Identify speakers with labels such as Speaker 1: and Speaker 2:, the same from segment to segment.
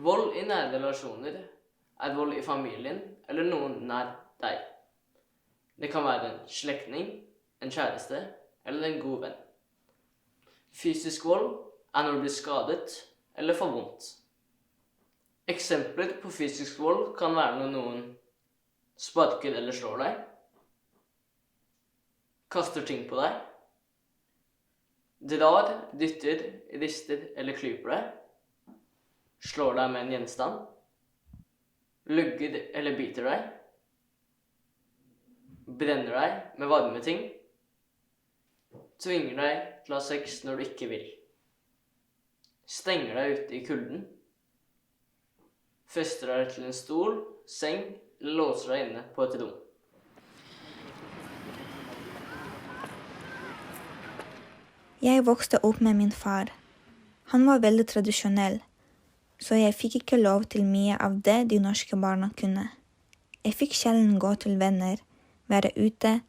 Speaker 1: Vold i nære relasjoner er vold i familien eller noen nær deg. Det kan være en slektning, en kjæreste eller en god venn. Fysisk vold er når du blir skadet eller får vondt. Eksempler på fysisk vold kan være når noen sparker eller slår deg, kaster ting på deg, drar, dytter, rister eller klyper deg, slår deg med en gjenstand, lugger eller biter deg, brenner deg med varme ting, tvinger deg til å ha sex når du ikke vil, stenger deg ute i kulden, fester deg til en stol, seng eller låser deg inne på et rom.
Speaker 2: Jeg vokste opp med min far. Han var veldig tradisjonell, så jeg fikk ikke lov til mye av det de norske barna kunne. Jeg fikk sjelden gå til venner, være ute,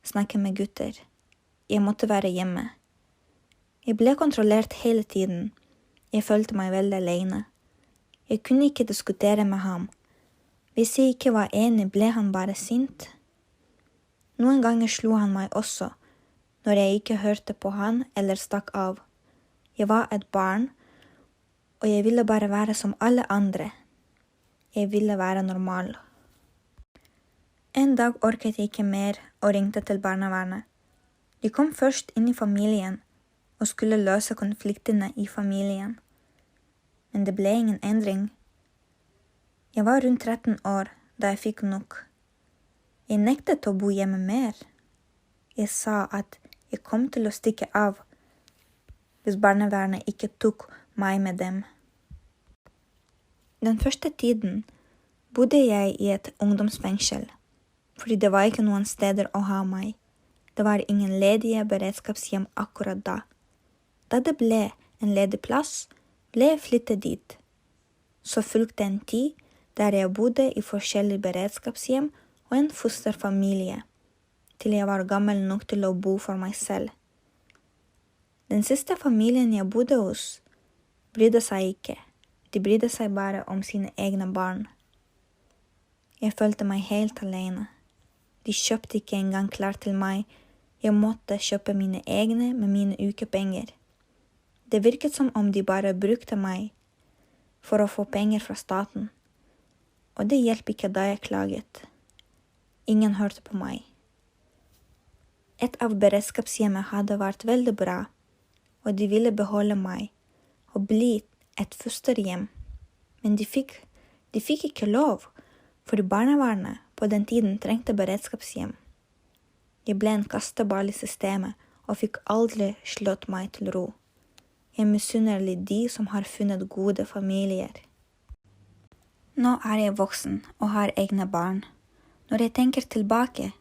Speaker 2: snakke med gutter. Jeg måtte være hjemme. Jeg ble kontrollert hele tiden. Jeg følte meg veldig alene. Jeg kunne ikke diskutere med ham. Hvis jeg ikke var enig, ble han bare sint. Noen ganger slo han meg også, når jeg ikke hørte på han eller stakk av. Jeg var et barn, og jeg ville bare være som alle andre. Jeg ville være normal. En dag orket jeg ikke mer og ringte til barnevernet. De kom først inn i familien og skulle løse konfliktene i familien. Men det ble ingen endring. Jeg var rundt 13 år da jeg fikk nok. Jeg nektet å bo hjemme mer. Jeg sa at jeg kom til å stikke av hvis barnevernet ikke tok meg med dem. Den første tiden bodde jeg i et ungdomsfengsel, fordi det var ikke noen steder å ha meg. Det var ingen ledige beredskapshjem akkurat da. Da det ble en ledig plass, ble jeg flyttet dit. Så fulgte en tid der jeg bodde i forskjellige beredskapshjem og en fosterfamilie, til jeg var gammel nok til å bo for meg selv. Den siste familien jeg bodde hos, brydde seg ikke. De brydde seg bare om sine egne barn. Jeg følte meg helt alene. De kjøpte ikke engang klær til meg. Jeg måtte kjøpe mine egne med mine ukepenger. Det virket som om de bare brukte meg for å få penger fra staten. Og det hjelp ikke da jeg klaget. Ingen hørte på meg. Et av beredskapshjemmene hadde vært veldig bra, og de ville beholde meg og bli et fosterhjem. Men de fikk ikke lov, for barnevernet på den tiden trengte beredskapshjem. Jeg ble en kasteball i systemet og fikk aldri slått meg til ro. Jeg misunner litt de som har funnet gode familier. Nå er jeg voksen og har egne barn. Når jeg tenker tilbake,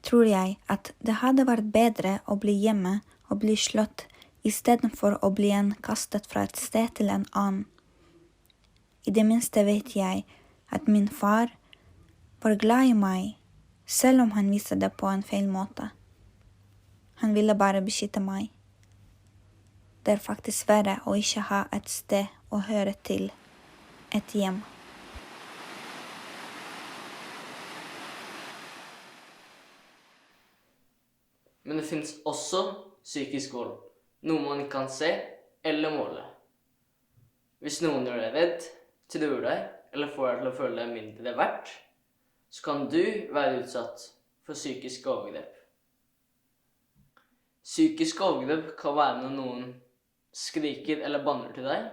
Speaker 2: tror jeg at det hadde vært bedre å bli hjemme og bli slått i stedet for å bli kastet fra et sted til en annen. I det minste vet jeg at min far var glad i meg, selv om han viste det på en feil måte. Han ville bare beskytte meg. Det er faktisk verre å ikke ha et sted å høre til, et hjem.
Speaker 1: Men det finnes også psykisk vold, noe man ikke kan se eller måle. Hvis noen gjør deg redd, truer deg eller får deg til å føle deg mindre verdt, så kan du være utsatt for psykiske overgrep. Psykiske overgrep kan være når noen skriker eller banner til deg,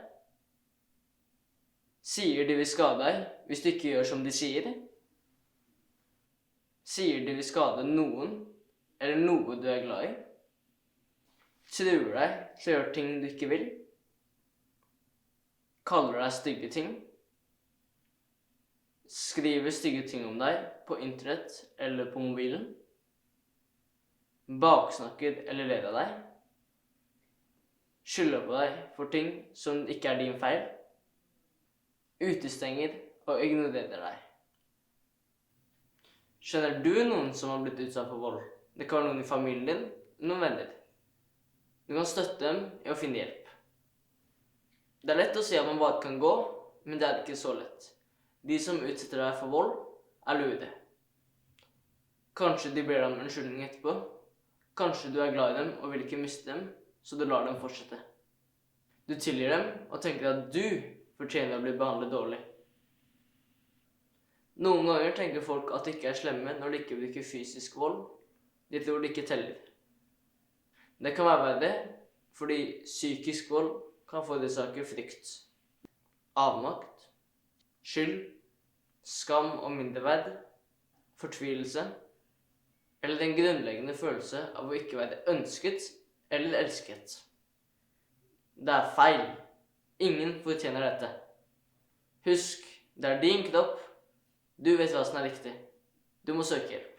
Speaker 1: sier de vil skade deg hvis du ikke gjør som de sier, sier de vil skade noen eller noe du er glad i, truer deg til å gjøre ting du ikke vil, kaller deg stygge ting, skriver stygge ting om deg på internett eller på mobilen, baksnakker eller ler av deg, skylder på deg for ting som ikke er din feil, utestenger og ignorerer deg. Skjønner du noen som har blitt utsatt for vold? Det kan være noen i familien din, noen venner. Du kan støtte dem i å finne hjelp. Det er lett å si at man bare kan gå, men det er ikke så lett. De som utsetter deg for vold, er lure. Kanskje de ber deg om unnskyldning etterpå. Kanskje du er glad i dem og vil ikke miste dem, så du lar dem fortsette. Du tilgir dem og tenker at du fortjener å bli behandlet dårlig. Noen ganger tenker folk at de ikke er slemme når de ikke bruker fysisk vold. De tror det ikke teller. Det kan være verre, fordi psykisk vold kan forårsake frykt, avmakt, skyld, skam og mindreverd, fortvilelse, eller en grunnleggende følelse av å ikke være ønsket eller elsket. Det er feil. Ingen fortjener dette. Husk, det er din kropp. Du vet hva som er riktig. Du må søke hjelp.